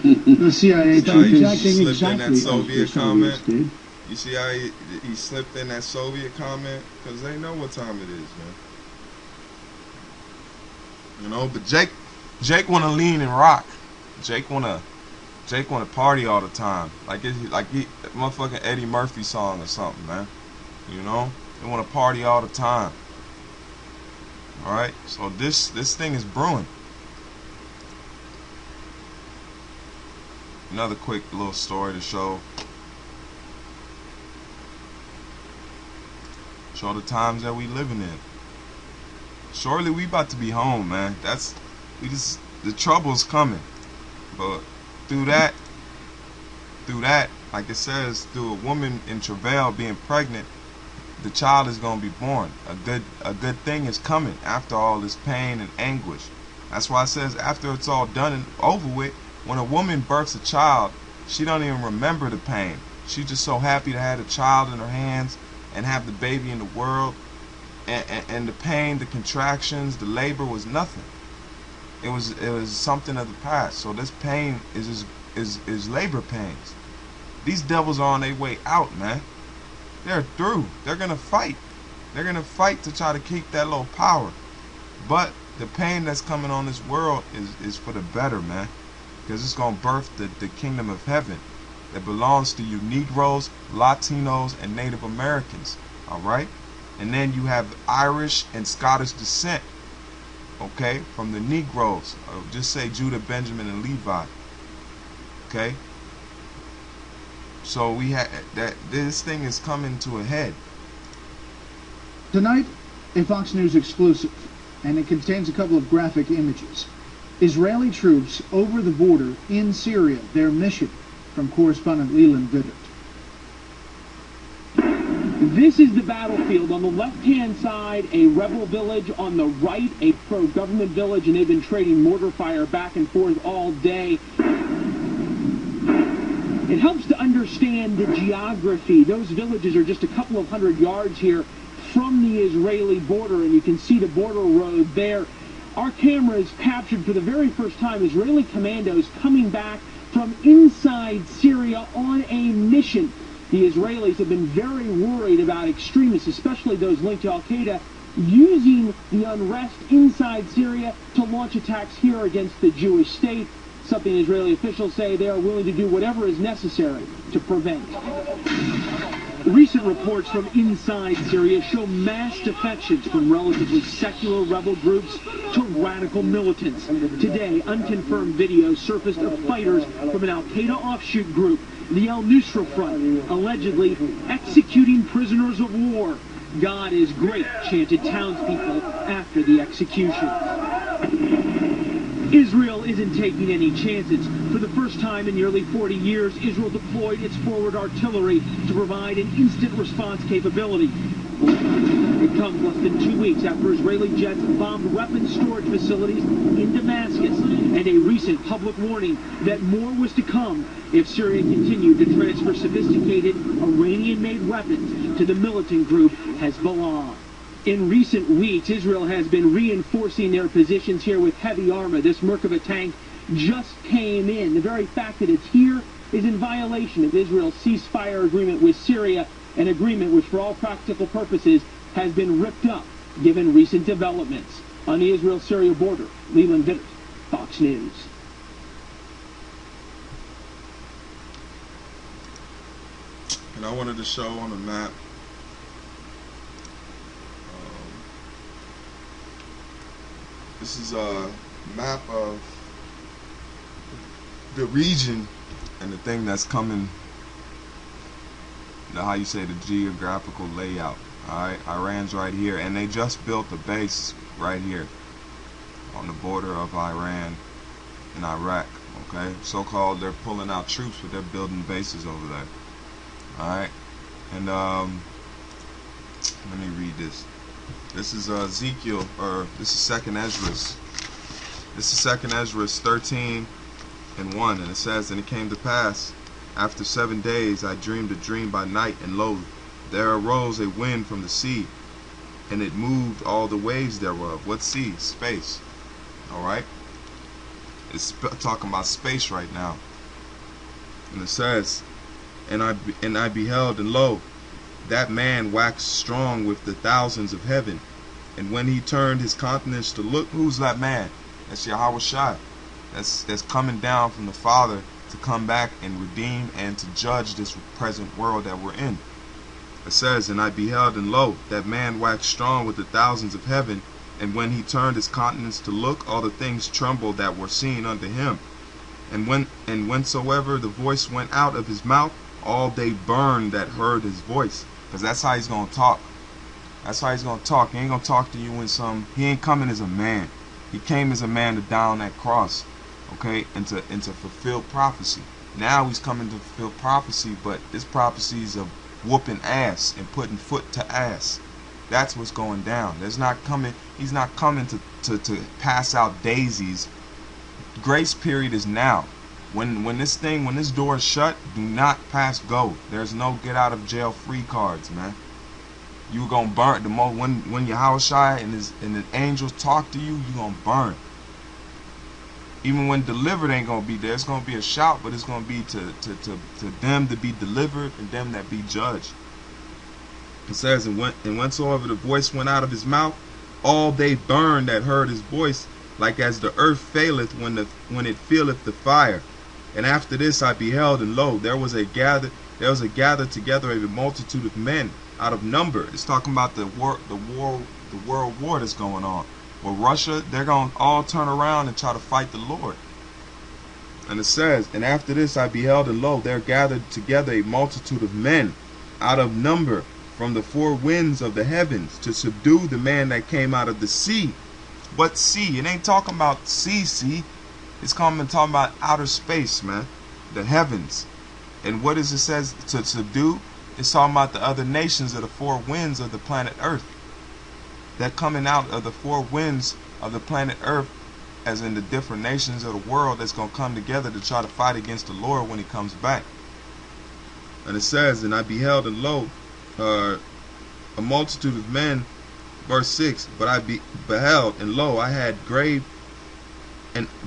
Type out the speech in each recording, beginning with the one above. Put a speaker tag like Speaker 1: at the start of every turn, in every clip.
Speaker 1: The CIA chief acting
Speaker 2: slipped in that
Speaker 1: exactly
Speaker 2: Soviet
Speaker 1: as the
Speaker 2: comment.
Speaker 1: Soviets did.
Speaker 2: You see how he slipped in that Soviet comment? Because they know what time it is, man. You know, but Jake want to lean and rock. Jake want to party all the time. Like he motherfucking Eddie Murphy song or something, man. You know? They want to party all the time. Alright? So this thing is brewing. Another quick little story to show the times that we living in. Surely we about to be home, man. The trouble's coming. But through that, like it says, through a woman in travail being pregnant, the child is gonna be born. A good thing is coming after all this pain and anguish. That's why it says after it's all done and over with, when a woman births a child, she don't even remember the pain. She's just so happy to have a child in her hands and have the baby in the world, and the pain, the contractions, the labor was nothing. It was something of the past. So this pain is labor pains. These devils are on their way out, man. They're through. They're gonna fight. They're gonna fight to try to keep that little power. But the pain that's coming on this world is for the better, man. Because it's gonna birth the kingdom of heaven that belongs to you Negroes, Latinos, and Native Americans. Alright? And then you have Irish and Scottish descent, okay, from the Negroes. Just say Judah, Benjamin, and Levi. Okay? So we had that this thing is coming to a head.
Speaker 1: Tonight, a Fox News exclusive, and it contains a couple of graphic images. Israeli troops over the border in Syria, their mission, from correspondent Leland Vittert.
Speaker 3: This is the battlefield. On the left-hand side, a rebel village. On the right, a pro-government village, and they've been trading mortar fire back and forth all day. It helps to understand the geography. Those villages are just a couple of hundred yards here from the Israeli border, and you can see the border road there. Our cameras captured for the very first time Israeli commandos coming back from inside Syria on a mission. The Israelis have been very worried about extremists, especially those linked to al-Qaeda, using the unrest inside Syria to launch attacks here against the Jewish state, something Israeli officials say they are willing to do whatever is necessary to prevent. Recent reports from inside Syria show mass defections from relatively secular rebel groups to radical militants. Today, unconfirmed videos surfaced of fighters from an al-Qaeda offshoot group, the al-Nusra Front, allegedly executing prisoners of war. God is great, chanted townspeople after the execution. Israel isn't taking any chances. For the first time in nearly 40 years, Israel deployed its forward artillery to provide an instant response capability. It comes less than 2 weeks after Israeli jets bombed weapons storage facilities in Damascus, and a recent public warning that more was to come if Syria continued to transfer sophisticated Iranian-made weapons to the militant group Hezbollah. In recent weeks, Israel has been reinforcing their positions here with heavy armor. This Merkava tank just came in. The very fact that it's here is in violation of Israel's ceasefire agreement with Syria, an agreement which, for all practical purposes, has been ripped up given recent developments. On the Israel-Syria border, Leland Vittert, Fox News.
Speaker 2: And I wanted to show on the map this is a map of the region and the thing that's coming, how you say, the geographical layout. Alright, Iran's right here, and they just built a base right here on the border of Iran and Iraq. Okay, so-called they're pulling out troops, but they're building bases over there. Alright, and let me read this. This is Ezekiel, or this is 2nd Ezra. This is 2nd Ezra 13:1, and it says, "And it came to pass, after 7 days I dreamed a dream by night, and lo, there arose a wind from the sea, and it moved all the waves thereof." What sea? Space. Alright? It's talking about space right now. And it says, and I beheld, and lo, that man waxed strong with the thousands of heaven. And when he turned his countenance to look, who's that man? That's Yahweh Shai. That's coming down from the Father to come back and redeem and to judge this present world that we're in. It says, and I beheld, and lo, that man waxed strong with the thousands of heaven. And when he turned his countenance to look, all the things trembled that were seen unto him. And whensoever the voice went out of his mouth, all they burned that heard his voice. Because that's how he's going to talk. That's how he's going to talk. He ain't going to talk to you in he ain't coming as a man. He came as a man to die on that cross. Okay? And to fulfill prophecy. Now he's coming to fulfill prophecy, but this prophecy is of whooping ass and putting foot to ass. That's what's going down. He's not coming to pass out daisies. Grace period is now. When this door is shut, do not pass go. There's no get out of jail free cards, man. You gonna burn the most when Yahweh Shai and the angels talk to you, you gonna burn. Even when delivered ain't gonna be there. It's gonna be a shout, but it's gonna be to them to be delivered and them that be judged. It says, and whensoever the voice went out of his mouth, all they burned that heard his voice, like as the earth faileth when it feeleth the fire. And after this I beheld, and lo, there was a gathered together a multitude of men out of number. It's talking about the world war that's going on. Well, Russia, they're going to all turn around and try to fight the Lord. And it says, and after this I beheld, and lo, there gathered together a multitude of men out of number from the four winds of the heavens to subdue the man that came out of the sea. What sea? It ain't talking about sea. It's talking about outer space, man. The heavens. And what does it says to subdue? It's talking about the other nations of the four winds of the planet Earth. That coming out of the four winds of the planet Earth, as in the different nations of the world that's going to come together to try to fight against the Lord when he comes back. And it says, and I beheld, and lo, a multitude of men, verse 6, but I beheld, and lo, I had grave,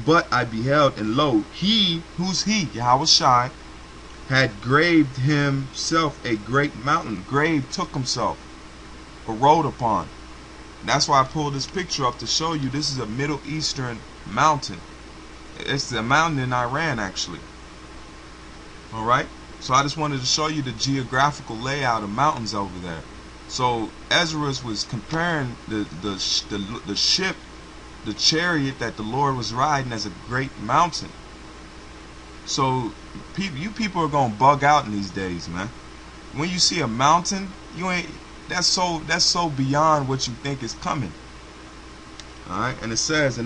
Speaker 2: but I beheld, and lo, he, who's he? Yahweh Shai, had graved himself a great mountain. Grave took himself, or rode upon. That's why I pulled this picture up to show you this is a Middle Eastern mountain. It's the mountain in Iran, actually. Alright? So I just wanted to show you the geographical layout of mountains over there. So Ezra was comparing the ship, the chariot that the Lord was riding, as a great mountain. So you people are gonna bug out in these days, man. When you see a mountain, that's so beyond what you think is coming. All right, and it says,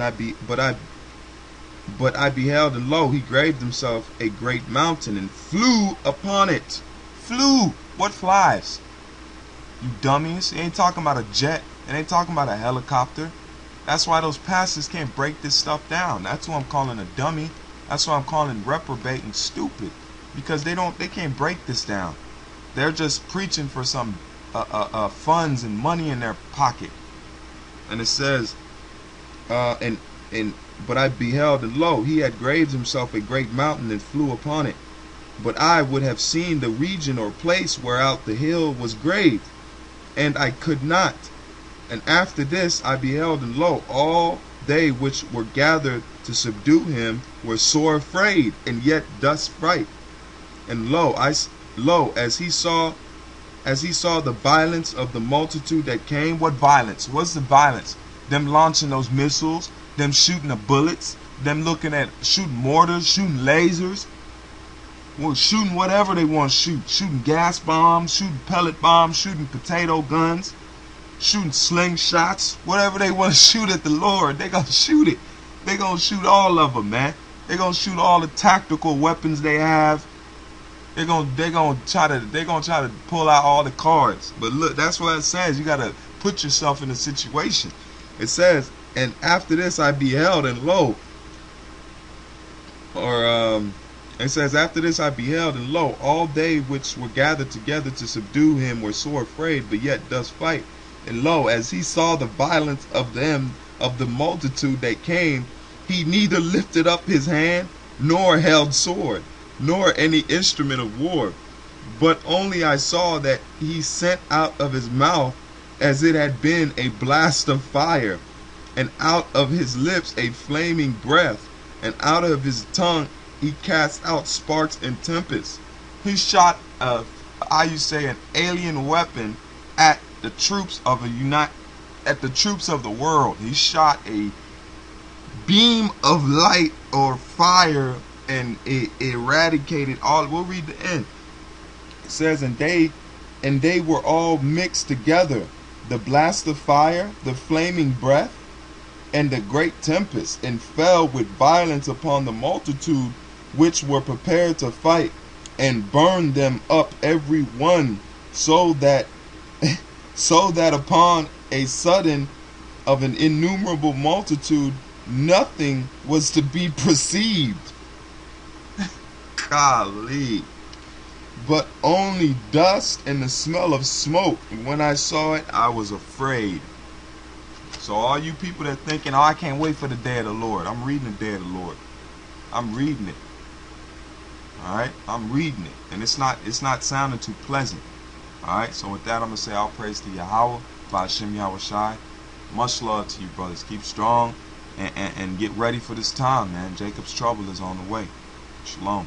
Speaker 2: but I beheld, and lo, he graved himself a great mountain and flew upon it. Flew. What flies? You dummies. It ain't talking about a jet. It ain't talking about a helicopter. That's why those pastors can't break this stuff down. That's what I'm calling a dummy. That's why I'm calling reprobate and stupid. Because they can't break this down. They're just preaching for some funds and money in their pocket. And it says, but I beheld, and lo, he had graved himself a great mountain and flew upon it. But I would have seen the region or place whereout the hill was graved, and I could not. And after this I beheld, and lo, all they which were gathered to subdue him were sore afraid, and yet dost fright. And lo, as he saw the violence of the multitude that came. What violence? What's the violence? Them launching those missiles, them shooting the bullets, them shooting mortars, shooting lasers, shooting whatever they want to shoot, shooting gas bombs, shooting pellet bombs, shooting potato guns, shooting slingshots, whatever they want to shoot at the Lord, they gonna shoot it. They gonna shoot all of them, man. They gonna shoot all the tactical weapons they have. They're gonna try to pull out all the cards. But look, that's what it says. You gotta put yourself in a situation. It says, and after this I beheld, and lo, it says, after this I beheld, and lo, all they which were gathered together to subdue him were sore afraid, but yet does fight. And lo, as he saw the violence of them, of the multitude that came, He neither lifted up his hand, nor held sword, nor any instrument of war, but only I saw that he sent out of his mouth as it had been a blast of fire, and out of his lips a flaming breath, and out of his tongue he cast out sparks and tempests. He shot an alien weapon at the troops of the world. He shot a beam of light or fire, and it eradicated all. We'll read the end. It says, and they were all mixed together, the blast of fire, the flaming breath, and the great tempest, and fell with violence upon the multitude which were prepared to fight, and burned them up every one, so that upon a sudden of an innumerable multitude nothing was to be perceived. Golly. But only dust and the smell of smoke. And when I saw it, I was afraid. So all you people that thinking, oh, I can't wait for the day of the Lord. I'm reading the day of the Lord. I'm reading it. Alright? I'm reading it. And it's not sounding too pleasant. Alright? So with that, I'm going to say all praise to Yahweh, Ba'ashem Yahweh Shai. Much love to you, brothers. Keep strong and get ready for this time, man. Jacob's trouble is on the way. Shalom.